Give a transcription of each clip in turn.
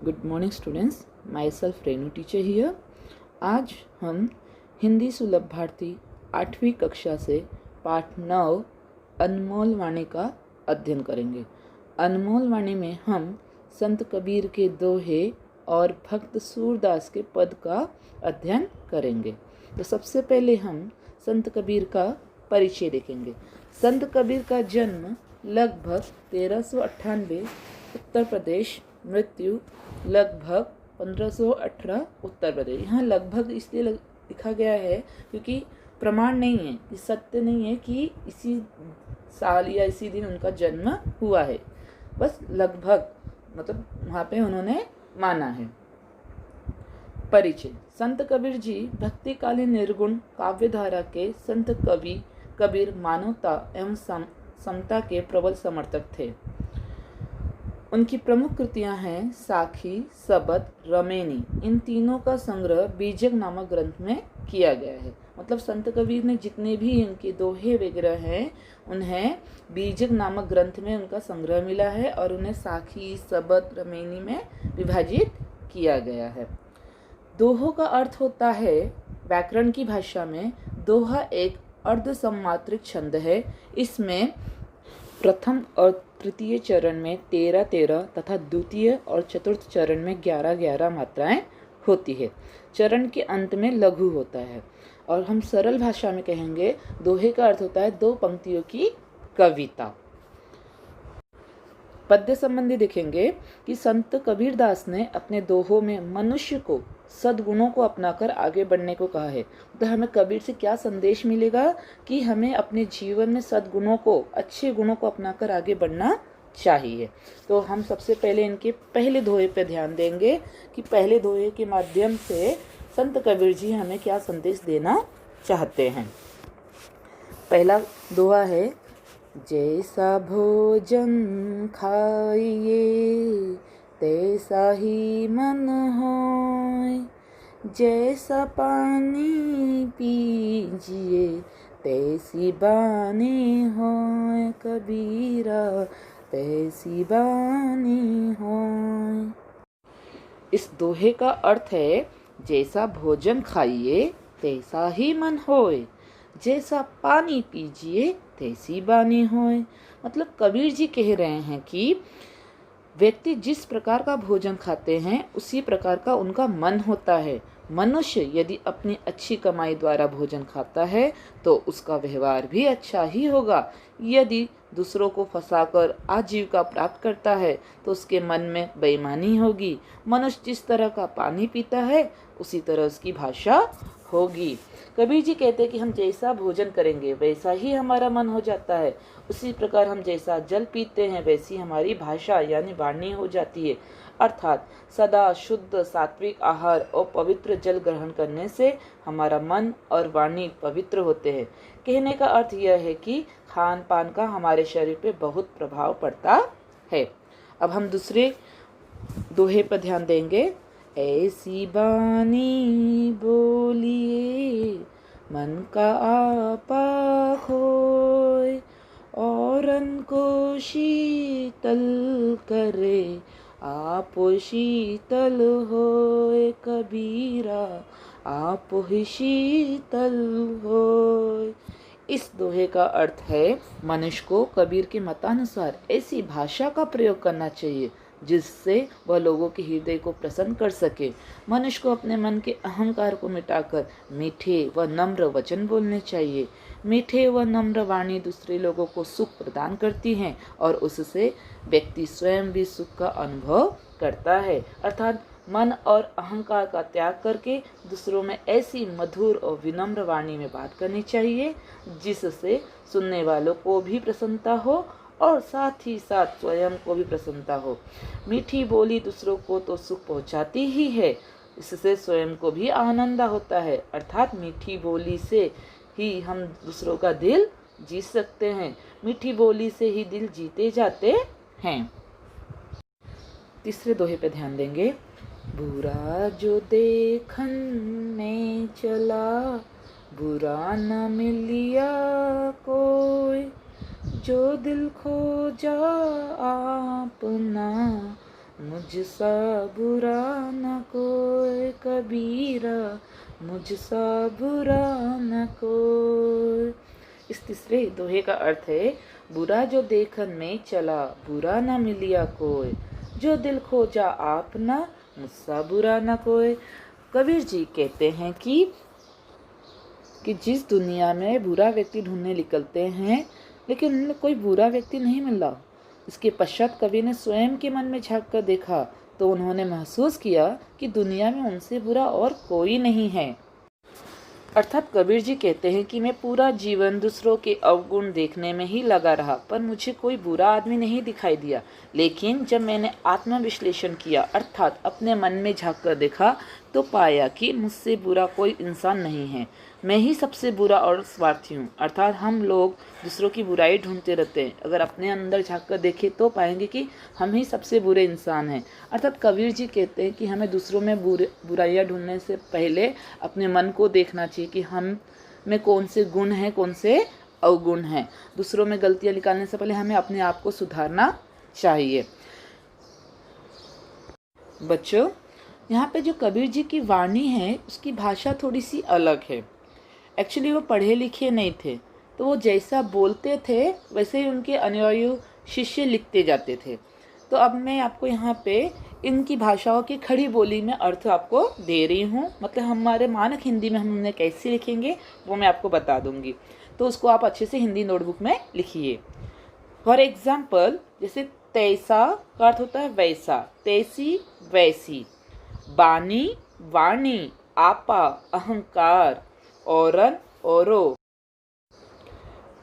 Good morning students, my self Renu teacher here. आज हम हिंदी सुलभ भारती 8वीं कक्षा से पाठ 9 अनमोल वाणी का अध्ययन करेंगे। अनमोल वाणी में हम संत कबीर के दोहे और भक्त सूरदास के पद का अध्ययन करेंगे। तो सबसे पहले हम संत कबीर का परिचय देखेंगे। संत कबीर का जन्म लगभग 1398 उत्तर प्रदेश, मृत्यु लगभग 1518 उत्तर प्रदेश। यहाँ लगभग इसलिए लिखा गया है क्योंकि प्रमाण नहीं है, कि सत्य नहीं है कि इसी साल या इसी दिन उनका जन्म हुआ है, बस लगभग मतलब वहाँ पे उन्होंने माना है। परिचय। संत कबीर जी भक्तिकालीन निर्गुण काव्यधारा के संत कवि कबीर मानवता एवं समता के प्रबल समर्थक थे। उनकी प्रमुख कृतियां हैं साखी, सबद, रमेनी। इन तीनों का संग्रह बीजक नामक ग्रंथ में किया गया है। मतलब संत कबीर ने जितने भी इनके दोहे वगैरह हैं उन्हें बीजक नामक ग्रंथ में उनका संग्रह मिला है और उन्हें साखी, सबद, रमेनी में विभाजित किया गया है। दोहों का अर्थ होता है, व्याकरण की भाषा में दोहा एक अर्ध सम्मात्रिक छंद है। इसमें प्रथम और तृतीय चरण में 13-13 तथा द्वितीय और चतुर्थ चरण में 11-11 मात्राएं होती है। चरण के अंत में लघु होता है और हम सरल भाषा में कहेंगे दोहे का अर्थ होता है 2 पंक्तियों की कविता। पद्य संबंधी देखेंगे कि संत कबीरदास ने अपने दोहों में मनुष्य को सद्गुणों को अपनाकर आगे बढ़ने को कहा है। तो हमें कबीर से क्या संदेश मिलेगा कि हमें अपने जीवन में सद्गुणों को, अच्छे गुणों को अपनाकर आगे बढ़ना चाहिए। तो हम सबसे पहले इनके पहले दोहे पे ध्यान देंगे कि पहले दोहे के माध्यम से संत कबीर जी हमें क्या संदेश देना चाहते हैं। पहला दोहा है, जैसा भोजन खाइए तैसा ही मन होय, जैसा पानी पीजिए तैसी बानी होय, कबीरा तैसी बानी होय। इस दोहे का अर्थ है, जैसा भोजन खाइए तैसा ही मन होय, जैसा पानी पीजिए तैसी बानी होय। मतलब कबीर जी कह रहे हैं कि व्यक्ति जिस प्रकार का भोजन खाते हैं उसी प्रकार का उनका मन होता है। मनुष्य यदि अपनी अच्छी कमाई द्वारा भोजन खाता है तो उसका व्यवहार भी अच्छा ही होगा। यदि दूसरों को फंसाकर आजीविका प्राप्त करता है तो उसके मन में बेईमानी होगी। मनुष्य जिस तरह का पानी पीता है उसी तरह उसकी भाषा होगी। कबीर जी कहते हैं कि हम जैसा भोजन करेंगे वैसा ही हमारा मन हो जाता है, उसी प्रकार हम जैसा जल पीते हैं वैसी हमारी भाषा यानी वाणी हो जाती है। अर्थात सदा शुद्ध सात्विक आहार और पवित्र जल ग्रहण करने से हमारा मन और वाणी पवित्र होते हैं। कहने का अर्थ यह है कि खान पान का हमारे शरीर पे बहुत प्रभाव पड़ता है। अब हम दूसरे दोहे पर ध्यान देंगे। ऐसी बानी बोलिए मन का आपा खोय, औरन को शीतल करे आप शीतल होय, कबीरा आप ही शीतल होय। इस दोहे का अर्थ है, मनुष्य को कबीर के मतानुसार ऐसी भाषा का प्रयोग करना चाहिए जिससे वह लोगों के हृदय को प्रसन्न कर सके। मनुष्य को अपने मन के अहंकार को मिटाकर मीठे व नम्र वचन बोलने चाहिए। मीठे व नम्र वाणी दूसरे लोगों को सुख प्रदान करती हैं और उससे व्यक्ति स्वयं भी सुख का अनुभव करता है। अर्थात मन और अहंकार का त्याग करके दूसरों में ऐसी मधुर और विनम्र वाणी में बात करनी चाहिए जिससे सुनने वालों को भी प्रसन्नता हो और साथ ही साथ स्वयं को भी प्रसन्नता हो। मीठी बोली दूसरों को तो सुख पहुंचाती ही है, इससे स्वयं को भी आनंद होता है। अर्थात मीठी बोली से ही हम दूसरों का दिल जीत सकते हैं, मीठी बोली से ही दिल जीते जाते हैं। तीसरे दोहे पे ध्यान देंगे। बुरा जो देखन में चला बुरा न मिलिया कोई, जो दिल खोजा आपना मुझसा बुरा न कोई कबीरा, मुझसा बुरा न कोई। इस तीसरे दोहे का अर्थ है, बुरा जो देखन में चला, बुरा न मिलिया कोई, जो दिल खोजा आपना, मुझसा बुरा न कोई। कबीर जी कहते हैं कि जिस दुनिया में बुरा व्यक्ति ढूंढने निकलते हैं, लेकिन उनमें कोई बुरा व्यक्ति नहीं मिला। इसके पश्चात कवि ने स्वयं के मन में झांक कर देखा तो उन्होंने महसूस किया कि दुनिया में उनसे बुरा और कोई नहीं है। अर्थात कबीर जी कहते हैं कि मैं पूरा जीवन दूसरों के अवगुण देखने में ही लगा रहा, पर मुझे कोई बुरा आदमी नहीं दिखाई दिया। लेकिन जब मैंने आत्मविश्लेषण किया, अर्थात अपने मन में झांक कर देखा, तो पाया कि मुझसे बुरा कोई इंसान नहीं है। मैं ही सबसे बुरा और स्वार्थी हूँ। अर्थात हम लोग दूसरों की बुराई ढूंढते रहते हैं, अगर अपने अंदर झांक कर देखें तो पाएंगे कि हम ही सबसे बुरे इंसान हैं। अर्थात कबीर जी कहते हैं कि हमें दूसरों में बुराइयाँ ढूंढने से पहले अपने मन को देखना चाहिए कि हम में कौन से गुण हैं, कौन से अवगुण हैं। दूसरों में गलतियाँ निकालने से पहले हमें अपने आप को सुधारना चाहिए। बच्चों, यहाँ पे जो कबीर जी की वाणी है उसकी भाषा थोड़ी सी अलग है। एक्चुअली वो पढ़े लिखे नहीं थे, तो वो जैसा बोलते थे वैसे ही उनके अनुयायी शिष्य लिखते जाते थे। तो अब मैं आपको यहाँ पे इनकी भाषाओं की खड़ी बोली में अर्थ आपको दे रही हूँ। मतलब हमारे मानक हिंदी में हम उन्हें कैसे लिखेंगे वो मैं आपको बता दूँगी, तो उसको आप अच्छे से हिंदी नोटबुक में लिखिए। फॉर एग्जाम्पल, जैसे तैसा का अर्थ होता है वैसा, तैसी वैसी। बानी वाणी, आपा अहंकार, औरन औरो,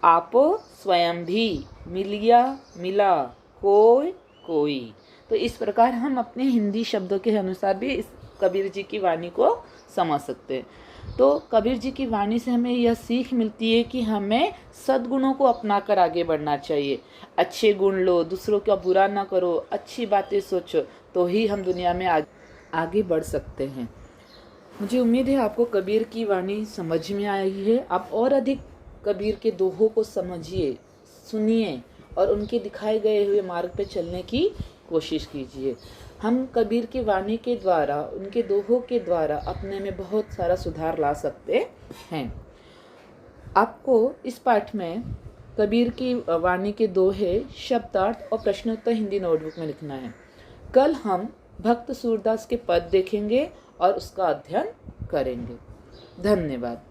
आपो स्वयं भी, मिलिया मिला, कोई कोई। तो इस प्रकार हम अपने हिंदी शब्दों के अनुसार भी इस कबीर जी की वाणी को समझ सकते हैं। तो कबीर जी की वाणी से हमें यह सीख मिलती है कि हमें सद्गुणों को अपनाकर आगे बढ़ना चाहिए। अच्छे गुण लो, दूसरों का बुरा ना करो, अच्छी बातें सोचो, तो ही हम दुनिया में आगे बढ़ सकते हैं। मुझे उम्मीद है आपको कबीर की वाणी समझ में आई है। आप और अधिक कबीर के दोहों को समझिए, सुनिए और उनके दिखाए गए हुए मार्ग पे चलने की कोशिश कीजिए। हम कबीर की वाणी के द्वारा, उनके दोहों के द्वारा अपने में बहुत सारा सुधार ला सकते हैं। आपको इस पाठ में कबीर की वाणी के दोहे, शब्दार्थ और प्रश्नोत्तर हिंदी नोटबुक में लिखना है। कल हम भक्त सूरदास के पद देखेंगे और उसका अध्ययन करेंगे। धन्यवाद।